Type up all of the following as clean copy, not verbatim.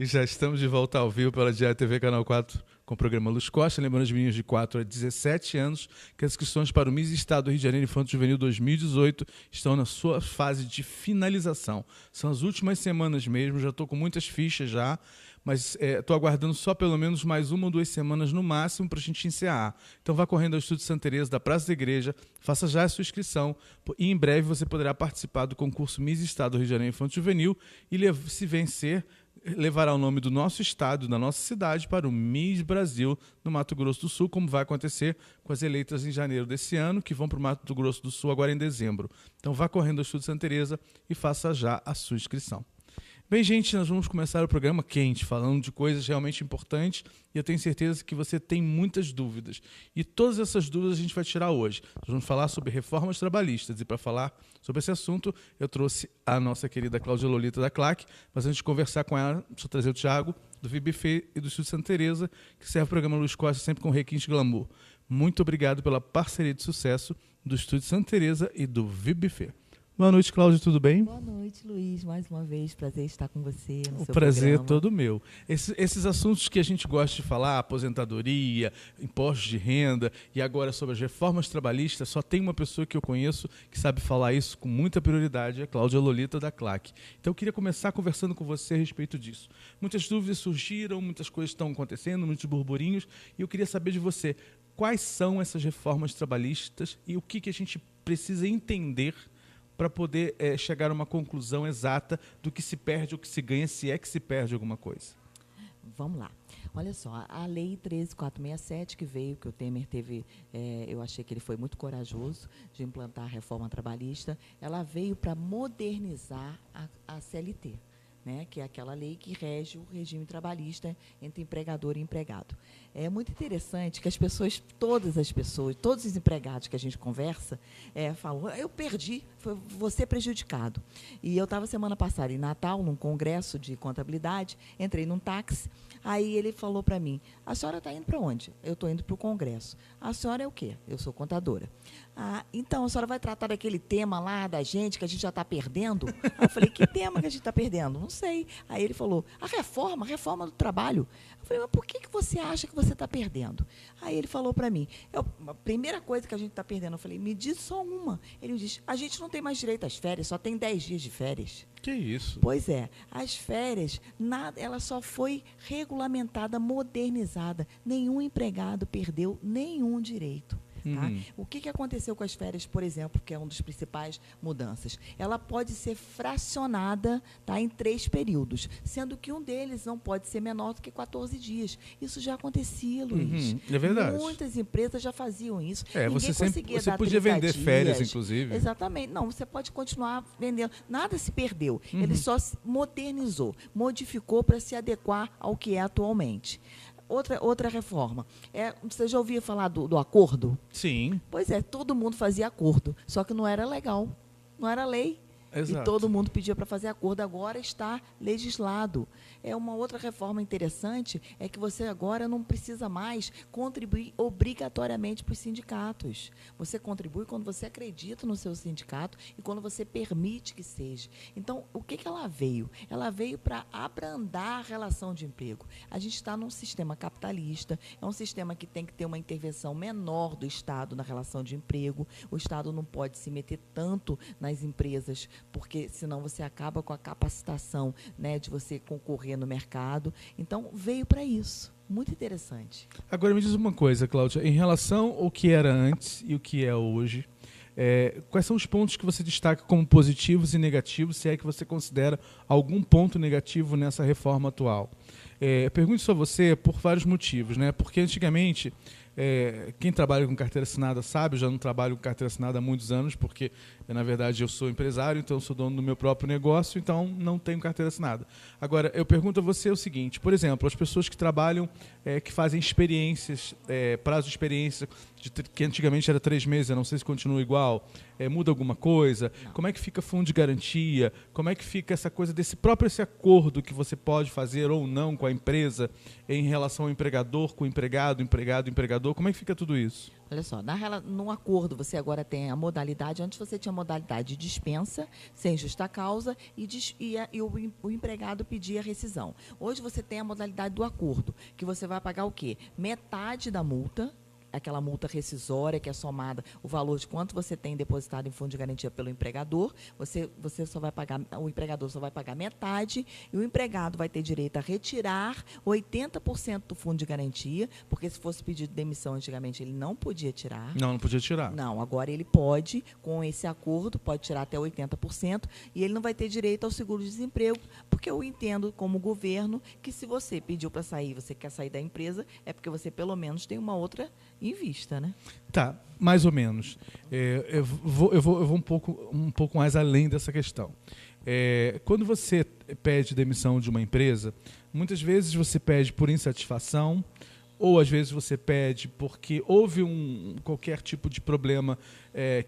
E já estamos de volta ao vivo pela Diário TV Canal 4 com o programa Luz Costa. Lembrando os meninos de 4 a 17 anos que as inscrições para o Miss Estado do Rio de Janeiro Infanto Juvenil 2018 estão na sua fase de finalização. São as últimas semanas mesmo, já estou com muitas fichas já, mas estou aguardando só pelo menos mais 1 ou 2 semanas no máximo para a gente encerrar. Então vá correndo ao Estúdio Santa Teresa da Praça da Igreja, faça já a sua inscrição e em breve você poderá participar do concurso Miss Estado do Rio de Janeiro Infanto Juvenil e se vencer, levará o nome do nosso estado, da nossa cidade, para o Miss Brasil no Mato Grosso do Sul, como vai acontecer com as eleitas em janeiro desse ano, que vão para o Mato Grosso do Sul agora em dezembro. Então vá correndo ao Estúdio Santa Teresa e faça já a sua inscrição. Bem, gente, nós vamos começar o programa quente, falando de coisas realmente importantes, e eu tenho certeza que você tem muitas dúvidas. E todas essas dúvidas a gente vai tirar hoje. Nós vamos falar sobre reformas trabalhistas, e para falar sobre esse assunto, eu trouxe a nossa querida Cláudia Lolita da CLAC, mas antes de conversar com ela, deixa eu trazer o Thiago, do VBF e do Estúdio Santa Teresa, que serve o programa Luz Costa sempre com requinte glamour. Muito obrigado pela parceria de sucesso do Estúdio Santa Teresa e do VBF. Boa noite, Cláudia, tudo bem? Boa noite, Luiz. Mais uma vez, prazer estar com você no seu prazer programa. É todo meu. Esses assuntos que a gente gosta de falar, aposentadoria, impostos de renda e agora sobre as reformas trabalhistas, só tem uma pessoa que eu conheço que sabe falar isso com muita prioridade, é a Cláudia Lolita da CLAC. Então eu queria começar conversando com você a respeito disso. Muitas dúvidas surgiram, muitas coisas estão acontecendo, muitos burburinhos, e eu queria saber de você, quais são essas reformas trabalhistas e o que a gente precisa entender para poder chegar a uma conclusão exata do que se perde ou que se ganha, se é que se perde alguma coisa. Vamos lá. Olha só, a Lei 13.467 que veio, que o Temer teve, eu achei que ele foi muito corajoso de implantar a reforma trabalhista, ela veio para modernizar a CLT. Né, que é aquela lei que rege o regime trabalhista entre empregador e empregado. É muito interessante que todos os empregados que a gente conversa, falam, eu perdi, vou ser prejudicado. E eu estava semana passada em Natal, num congresso de contabilidade, entrei num táxi, aí ele falou para mim, a senhora está indo para onde? Eu estou indo para o congresso. A senhora é o quê? Eu sou contadora. Então, a senhora vai tratar daquele tema lá da gente, que a gente já está perdendo? Aí eu falei, que tema que a gente está perdendo? Não sei. Aí ele falou, a reforma do trabalho. Eu falei, mas por que você acha que você está perdendo? Aí ele falou para mim, a primeira coisa que a gente está perdendo, eu falei, me diz só uma. Ele disse, a gente não tem mais direito às férias, só tem 10 dias de férias. Que isso? Pois é, as férias, ela só foi regulamentada, modernizada. Nenhum empregado perdeu nenhum direito. Tá? O que aconteceu com as férias, por exemplo, que é uma das principais mudanças? Ela pode ser fracionada, tá, em 3 períodos, sendo que um deles não pode ser menor do que 14 dias. Isso já acontecia, Luiz. É verdade. Muitas empresas já faziam isso. Você podia vender férias, inclusive. Exatamente. Não, você pode continuar vendendo. Nada se perdeu. Ele só se modernizou, modificou para se adequar ao que é atualmente. Outra reforma. Você já ouviu falar do acordo? Sim. Pois é, todo mundo fazia acordo, só que não era legal, não era lei. Exato. E todo mundo pedia para fazer acordo, agora está legislado. Uma outra reforma interessante é que você agora não precisa mais contribuir obrigatoriamente para os sindicatos. Você contribui quando você acredita no seu sindicato e quando você permite que seja. Então, o que ela veio? Ela veio para abrandar a relação de emprego. A gente está num sistema capitalista, é um sistema que tem que ter uma intervenção menor do Estado na relação de emprego. O Estado não pode se meter tanto nas empresas, porque senão você acaba com a capacitação, né, de você concorrer no mercado. Então, veio para isso. Muito interessante. Agora, me diz uma coisa, Cláudia, em relação ao que era antes e o que é hoje, quais são os pontos que você destaca como positivos e negativos, se é que você considera algum ponto negativo nessa reforma atual? Pergunto isso a você por vários motivos, né? Porque antigamente, quem trabalha com carteira assinada sabe, eu já não trabalho com carteira assinada há muitos anos, porque, na verdade, eu sou empresário, então eu sou dono do meu próprio negócio, então não tenho carteira assinada. Agora, eu pergunto a você o seguinte, por exemplo, as pessoas que trabalham, que fazem experiências, prazo de experiência, que antigamente era 3 meses, eu não sei se continua igual, muda alguma coisa? Não. Como é que fica fundo de garantia? Como é que fica essa coisa desse esse acordo que você pode fazer ou não com a empresa em relação ao empregador, com o empregado, empregado empregador? Como é que fica tudo isso? Olha só, no acordo você agora tem a modalidade, antes você tinha a modalidade de dispensa, sem justa causa, e o empregado pedia rescisão. Hoje você tem a modalidade do acordo, que você vai pagar o quê? Metade da multa, aquela multa rescisória que é somada o valor de quanto você tem depositado em fundo de garantia pelo empregador, você só vai pagar, o empregador só vai pagar metade e o empregado vai ter direito a retirar 80% do fundo de garantia, porque se fosse pedido demissão antigamente ele não podia tirar. Não podia tirar. Não, agora ele pode, com esse acordo, pode tirar até 80% e ele não vai ter direito ao seguro-desemprego, porque eu entendo como governo que se você pediu para sair, você quer sair da empresa, é porque você pelo menos tem uma outra em vista, né? Tá, mais ou menos. Eu vou um pouco mais além dessa questão. Quando você pede demissão de uma empresa, muitas vezes você pede por insatisfação, ou às vezes você pede porque houve qualquer tipo de problema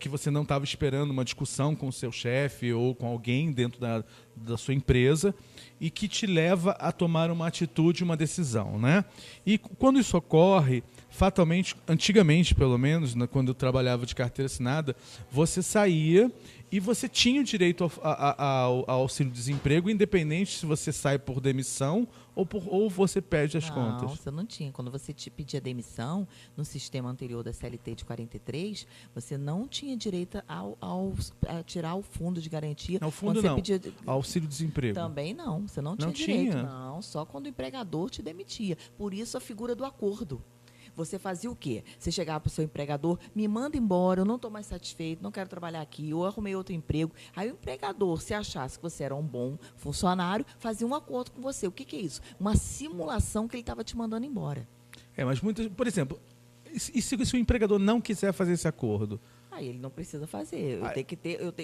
que você não estava esperando, uma discussão com o seu chefe ou com alguém dentro da sua empresa e que te leva a tomar uma atitude, uma decisão, né? E quando isso ocorre, fatalmente, antigamente pelo menos, né, quando eu trabalhava de carteira assinada, você saía e você tinha o direito ao auxílio-desemprego, independente se você sai por demissão ou você perde as contas. Não, você não tinha. Quando você pedia demissão, no sistema anterior da CLT de 43, você não tinha direito a tirar o fundo de garantia. Não, o fundo não. Auxílio-desemprego. Também não. Você não tinha direito. Não, só quando o empregador te demitia. Por isso a figura do acordo. Você fazia o quê? Você chegava para o seu empregador, me manda embora, eu não estou mais satisfeito, não quero trabalhar aqui, eu arrumei outro emprego. Aí o empregador, se achasse que você era um bom funcionário, fazia um acordo com você. O que é isso? Uma simulação que ele estava te mandando embora. Mas muitas, por exemplo, e se o empregador não quiser fazer esse acordo? Aí ele não precisa fazer.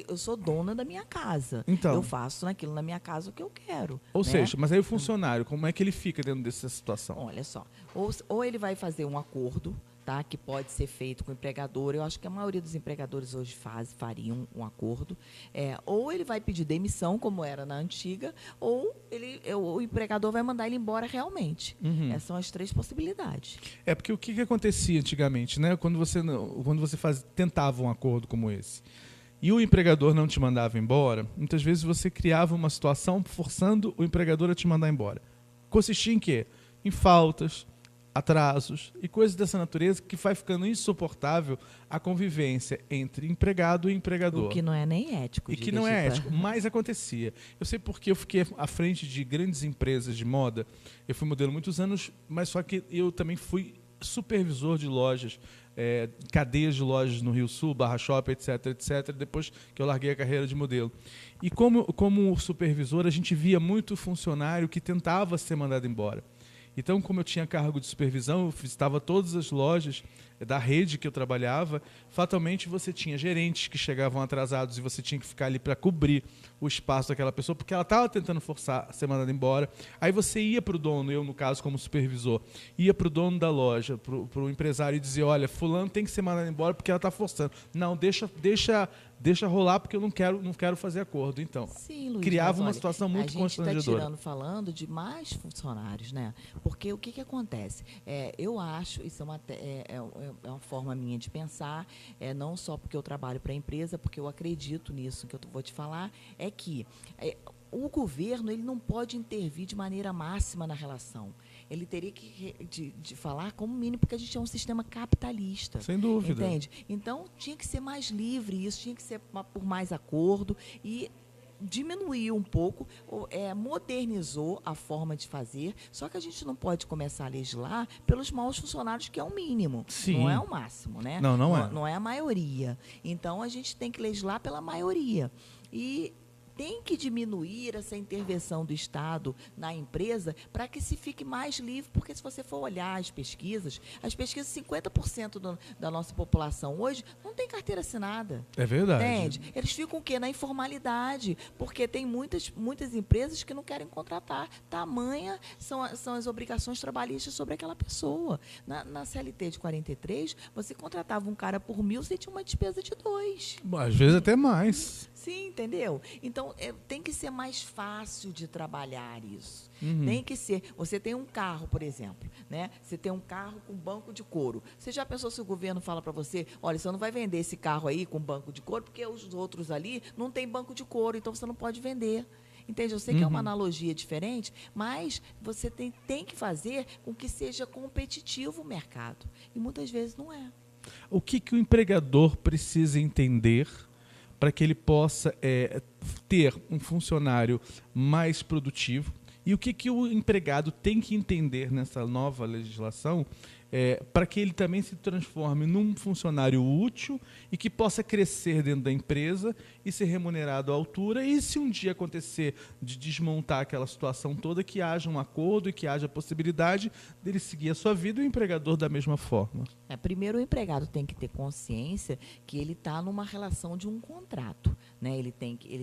Eu sou dona da minha casa. Então, eu faço naquilo na minha casa o que eu quero. Ou né? seja, mas aí o funcionário, como é que ele fica dentro dessa situação? Olha só, ou ele vai fazer um acordo, tá, que pode ser feito com o empregador. Eu acho que a maioria dos empregadores hoje fariam um acordo. Ou ele vai pedir demissão, como era na antiga, ou o empregador vai mandar ele embora realmente. Essas são as três possibilidades. Porque o que acontecia antigamente, né? Quando você tentava um acordo como esse e o empregador não te mandava embora, muitas vezes você criava uma situação forçando o empregador a te mandar embora. Consistia em quê? Em faltas, atrasos e coisas dessa natureza que vai ficando insuportável a convivência entre empregado e empregador. O que não é nem ético. E que não é ético, mas acontecia. Eu sei porque eu fiquei à frente de grandes empresas de moda. Eu fui modelo muitos anos, mas só que eu também fui supervisor de lojas, cadeias de lojas no Rio Sul, Barra Shopping, etc., depois que eu larguei a carreira de modelo. E como supervisor, a gente via muito funcionário que tentava ser mandado embora. Então, como eu tinha cargo de supervisão, eu visitava todas as lojas da rede que eu trabalhava, fatalmente você tinha gerentes que chegavam atrasados e você tinha que ficar ali para cobrir o espaço daquela pessoa, porque ela estava tentando forçar a ser mandada embora. Aí você ia para o dono, eu no caso como supervisor, ia para o dono da loja, para o empresário e dizia, olha, fulano tem que ser mandado embora porque ela está forçando. Não, deixa rolar porque eu não quero fazer acordo. Então, sim, Luiz, criava uma situação muito constrangedora. A gente está falando de mais funcionários, né? Porque o que acontece? Eu acho, isso é uma forma minha de pensar, não só porque eu trabalho para a empresa, porque eu acredito nisso que eu vou te falar, é que o governo ele não pode intervir de maneira máxima na relação. Ele teria que de falar como mínimo, porque a gente é um sistema capitalista. Sem dúvida. Entende? Então, tinha que ser mais livre, isso tinha que ser por mais acordo e diminuiu um pouco, modernizou a forma de fazer, só que a gente não pode começar a legislar pelos maus funcionários, que é o mínimo. Sim. Não é o máximo, né? Não é a maioria. Então, a gente tem que legislar pela maioria. E tem que diminuir essa intervenção do Estado na empresa para que se fique mais livre, porque se você for olhar as pesquisas, 50% da nossa população hoje não tem carteira assinada. É verdade. Entende? Eles ficam o quê? Na informalidade, porque tem muitas empresas que não querem contratar. Tamanha são as obrigações trabalhistas sobre aquela pessoa. Na CLT de 43, você contratava um cara por 1.000, você tinha uma despesa de 2. Às vezes até mais. Sim, entendeu? Então, Então, tem que ser mais fácil de trabalhar isso. Uhum. Tem que ser. Você tem um carro, por exemplo, né? Você tem um carro com banco de couro. Você já pensou se o governo fala para você, olha, você não vai vender esse carro aí com banco de couro, porque os outros ali não tem banco de couro, então você não pode vender. Entende? Eu sei que é uma analogia diferente, mas você tem que fazer com que seja competitivo o mercado. E muitas vezes não é. O que o empregador precisa entender para que ele possa ter um funcionário mais produtivo? E o que o empregado tem que entender nessa nova legislação para que ele também se transforme num funcionário útil e que possa crescer dentro da empresa e ser remunerado à altura, e se um dia acontecer de desmontar aquela situação toda, que haja um acordo e que haja a possibilidade dele seguir a sua vida e o empregador da mesma forma. Primeiro, o empregado tem que ter consciência que ele está numa relação de um contrato, né? Ele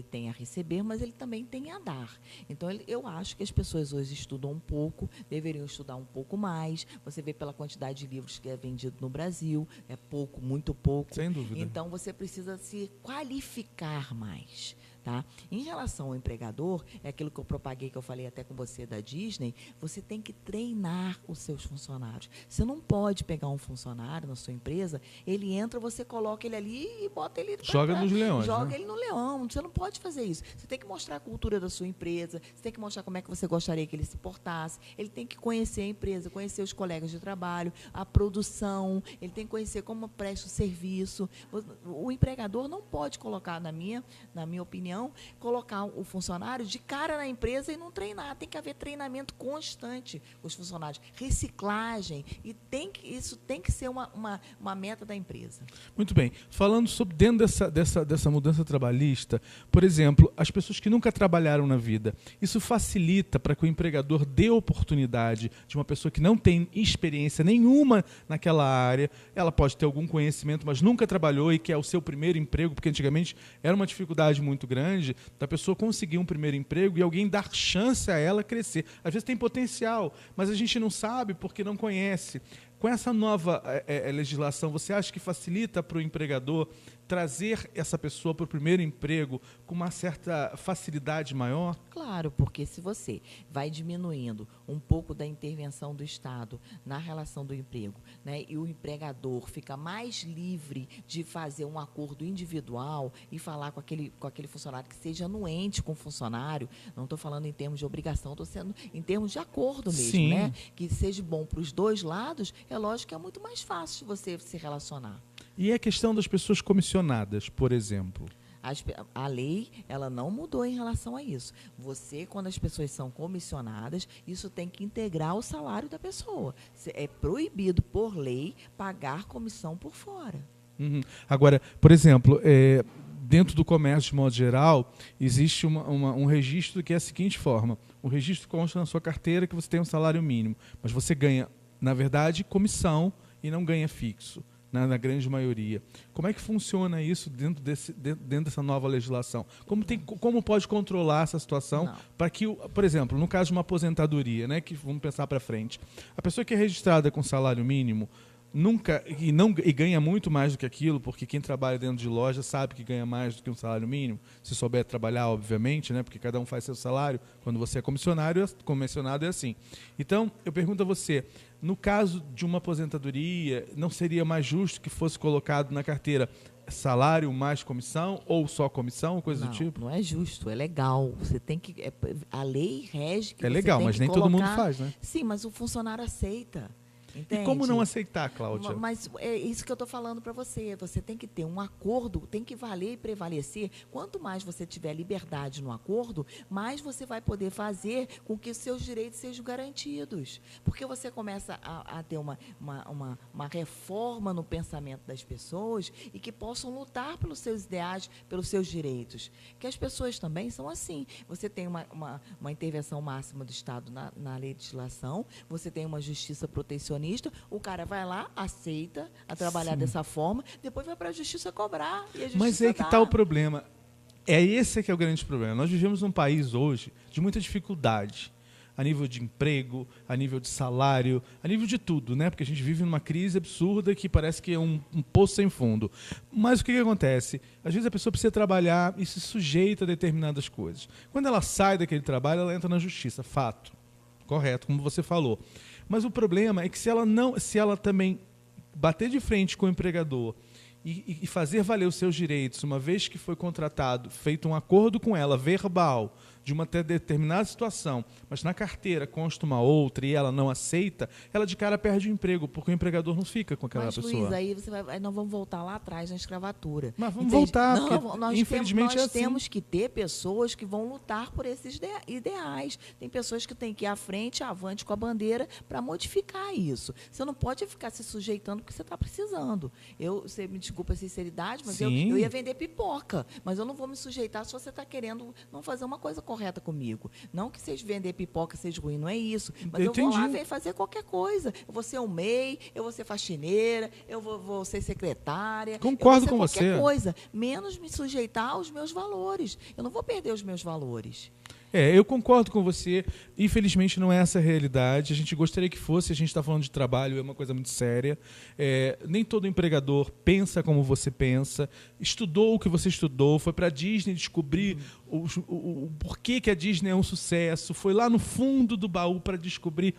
tem a receber, mas ele também tem a dar. Então, eu acho que as pessoas hoje estudam um pouco, deveriam estudar um pouco mais. Você vê pela quantidade de livros que é vendido no Brasil, é pouco, muito pouco. Sem dúvida. Então, você precisa se qualificar mais. Tá? Em relação ao empregador, é aquilo que eu propaguei, que eu falei até com você da Disney, você tem que treinar os seus funcionários. Você não pode pegar um funcionário na sua empresa, ele entra, você coloca ele ali e bota ele... Joga nos leões, Joga, né? ele no leão. Você não pode fazer isso. Você tem que mostrar a cultura da sua empresa, você tem que mostrar como é que você gostaria que ele se portasse, ele tem que conhecer a empresa, conhecer os colegas de trabalho, a produção, ele tem que conhecer como presta o serviço. O empregador não pode colocar, na minha opinião, colocar o funcionário de cara na empresa e não treinar. Tem que haver treinamento constante com os funcionários, reciclagem, e isso tem que ser uma meta da empresa. Muito bem. Falando sobre dentro dessa mudança trabalhista, por exemplo, as pessoas que nunca trabalharam na vida, isso facilita para que o empregador dê oportunidade de uma pessoa que não tem experiência nenhuma naquela área, ela pode ter algum conhecimento, mas nunca trabalhou e que é o seu primeiro emprego, porque antigamente era uma dificuldade muito grande da pessoa conseguir um primeiro emprego e alguém dar chance a ela crescer. Às vezes tem potencial, mas a gente não sabe porque não conhece. Com essa nova legislação, você acha que facilita para o empregador trazer essa pessoa para o primeiro emprego com uma certa facilidade maior? Claro, porque se você vai diminuindo um pouco da intervenção do Estado na relação do emprego, né, e o empregador fica mais livre de fazer um acordo individual e falar com aquele funcionário que seja anuente com o funcionário, não estou falando em termos de obrigação, estou sendo em termos de acordo mesmo, Sim. né, que seja bom para os dois lados, é lógico que é muito mais fácil você se relacionar. E a questão das pessoas comissionadas, por exemplo? A lei, ela não mudou em relação a isso. Quando as pessoas são comissionadas, isso tem que integrar o salário da pessoa. É proibido, por lei, pagar comissão por fora. Uhum. Agora, por exemplo, dentro do comércio, de modo geral, existe um registro que é a seguinte forma. O registro consta na sua carteira que você tem um salário mínimo, mas você ganha, na verdade, comissão e não ganha fixo. Na grande maioria. Como é que funciona isso dentro dessa nova legislação? Como pode controlar essa situação para que, por exemplo, no caso de uma aposentadoria, né, que vamos pensar para frente, a pessoa que é registrada com salário mínimo e ganha muito mais do que aquilo, porque quem trabalha dentro de loja sabe que ganha mais do que um salário mínimo, se souber trabalhar, obviamente, né, porque cada um faz seu salário. Quando você é comissionado é assim. Então, eu pergunto a você, no caso de uma aposentadoria, não seria mais justo que fosse colocado na carteira salário mais comissão ou só comissão, coisa do tipo? Não é justo, é legal. Você tem que a lei rege que é você legal, tem mas que nem colocar... todo mundo faz, né? Sim, mas o funcionário aceita. Entende? E como não aceitar, Cláudia? Mas é isso que eu estou falando para você. Você tem que ter um acordo, tem que valer e prevalecer. Quanto mais você tiver liberdade no acordo, mais você vai poder fazer com que os seus direitos sejam garantidos. Porque você começa a ter uma reforma no pensamento das pessoas e que possam lutar pelos seus ideais, pelos seus direitos. Que as pessoas também são assim. Você tem uma intervenção máxima do Estado na legislação, você tem uma justiça protecionista, o cara vai lá, aceita a trabalhar Sim. dessa forma, depois vai para a justiça cobrar. E a justiça Mas aí que está o problema. Esse que é o grande problema. Nós vivemos num país hoje de muita dificuldade. a nível de emprego, a nível de salário, a nível de tudo, né? Porque a gente vive numa crise absurda que parece que é um poço sem fundo. Mas o que acontece? Às vezes a pessoa precisa trabalhar e se sujeita a determinadas coisas. Quando ela sai daquele trabalho, ela entra na justiça, fato. Correto, como você falou. Mas o problema é que se ela também bater de frente com o empregador e fazer valer os seus direitos, uma vez que foi contratado, feito um acordo com ela, verbal, de uma determinada situação, mas na carteira consta uma outra e ela não aceita, ela de cara perde o emprego, porque o empregador não fica com aquela pessoa. Luiz, aí nós vamos voltar lá atrás na escravatura. Mas vamos voltar, porque nós infelizmente nós temos que ter pessoas que vão lutar por esses ideais. Tem pessoas que têm que ir à frente, avante com a bandeira para modificar isso. Você não pode ficar se sujeitando porque você está precisando. Você me desculpa a sinceridade, mas eu ia vender pipoca, mas eu não vou me sujeitar se você está querendo não fazer uma coisa correta comigo. Não que vocês vender pipoca seja ruim, não é isso. Mas eu vou lá fazer qualquer coisa. Eu vou ser um MEI, eu vou ser faxineira, eu vou ser secretária. Concordo com você. Qualquer coisa, menos me sujeitar aos meus valores. Eu não vou perder os meus valores. Eu concordo com você. Infelizmente não é essa a realidade. A gente gostaria que fosse. A gente está falando de trabalho, é uma coisa muito séria. Nem todo empregador pensa como você pensa, estudou o que você estudou, foi para a Disney descobrir o porquê que a Disney é um sucesso, foi lá no fundo do baú para descobrir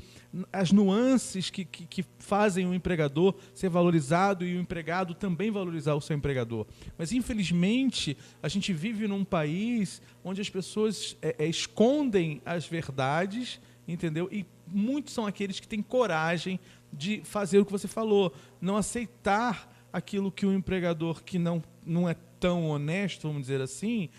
as nuances que fazem o empregador ser valorizado e o empregado também valorizar o seu empregador. Mas, infelizmente, a gente vive num país onde as pessoas escondem as verdades, entendeu? E muitos são aqueles que têm coragem de fazer o que você falou, não aceitar aquilo que o empregador que não é tão honesto, vamos dizer assim,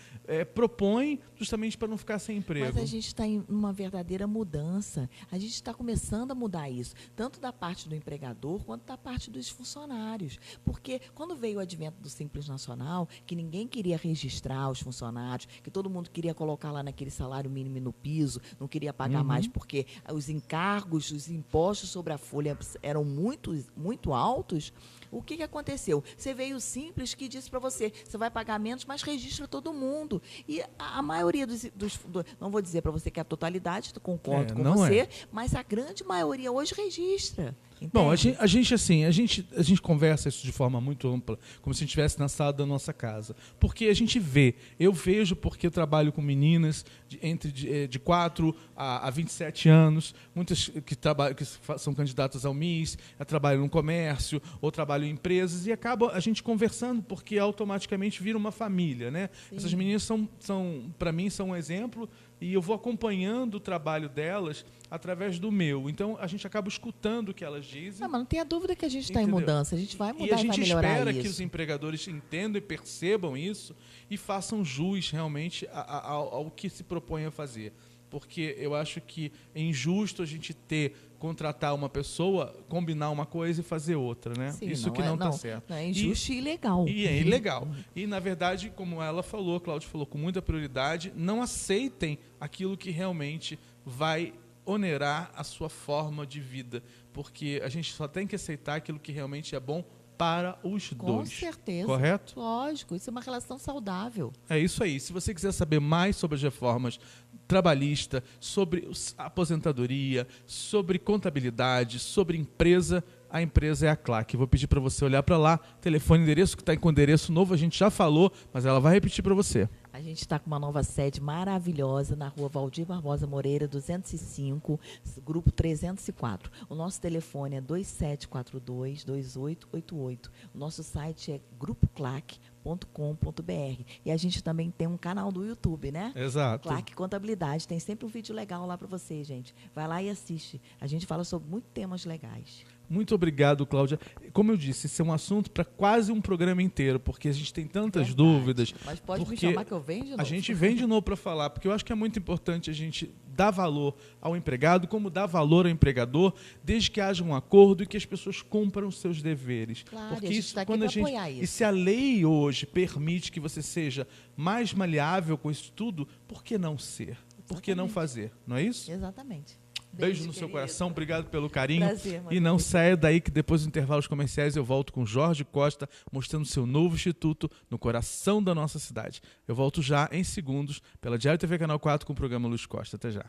propõe justamente para não ficar sem emprego. Mas a gente está em uma verdadeira mudança. A gente está começando a mudar isso, tanto da parte do empregador quanto da parte dos funcionários. Porque quando veio o advento do Simples Nacional, que ninguém queria registrar os funcionários, que todo mundo queria colocar lá naquele salário mínimo no piso, não queria pagar mais porque os encargos, os impostos sobre a folha eram muito altos, o que aconteceu? Você veio o Simples que disse para você vai pagar menos, mas registra todo mundo. E a maioria não vou dizer para você que é a totalidade, concordo com você, mas a grande maioria hoje registra. Entende? Bom, a gente conversa isso de forma muito ampla, como se a gente estivesse na sala da nossa casa. Porque a gente eu vejo porque eu trabalho com meninas de 4 a 27 anos, muitas que são candidatas ao MIS, trabalham no comércio ou trabalham em empresas, e acaba a gente conversando porque automaticamente vira uma família, né? Essas meninas para mim, são um exemplo, e eu vou acompanhando o trabalho delas através do meu. Então, a gente acaba escutando o que elas dizem. Mas não tenha dúvida que a gente está em mudança. A gente vai mudar e vai melhorar isso. E a gente espera que os empregadores entendam e percebam isso e façam jus realmente ao que se propõe a fazer. Porque eu acho que é injusto a gente contratar uma pessoa, combinar uma coisa e fazer outra, né? Sim, isso que não está certo. Não, é injusto e ilegal. E é ilegal. E, na verdade, como ela falou, a Cláudia falou com muita prioridade, não aceitem aquilo que realmente vai onerar a sua forma de vida. Porque a gente só tem que aceitar aquilo que realmente é bom para os dois. Com certeza. Correto? Lógico, isso é uma relação saudável. É isso aí. Se você quiser saber mais sobre as reformas trabalhistas, sobre aposentadoria, sobre contabilidade, sobre empresa, a empresa é a Claque. Vou pedir para você olhar para lá, telefone, endereço, que está com endereço novo, a gente já falou, mas ela vai repetir para você. A gente está com uma nova sede maravilhosa na rua Valdir Barbosa Moreira, 205, grupo 304. O nosso telefone é 2742-2888. O nosso site é grupoclac.com.br. E a gente também tem um canal do YouTube, né? Exato. Claque Contabilidade. Tem sempre um vídeo legal lá para você, gente. Vai lá e assiste. A gente fala sobre muitos temas legais. Muito obrigado, Cláudia. Como eu disse, esse é um assunto para quase um programa inteiro, porque a gente tem tantas dúvidas. Mas pode me chamar que eu venho de novo. A gente vem de novo para falar, porque eu acho que é muito importante a gente dar valor ao empregado, como dar valor ao empregador, desde que haja um acordo e que as pessoas cumpram os seus deveres. Claro, porque a gente está aqui para apoiar isso. E se a lei hoje permite que você seja mais maleável com isso tudo, por que não ser? Exatamente. Por que não fazer? Não é isso? Exatamente. Beijo no seu coração, obrigado pelo carinho. Prazer, e não saia daí que depois dos intervalos comerciais eu volto com Jorge Costa, mostrando seu novo instituto no coração da nossa cidade. Eu volto já em segundos pela Diário TV Canal 4 com o programa Luiz Costa. Até já.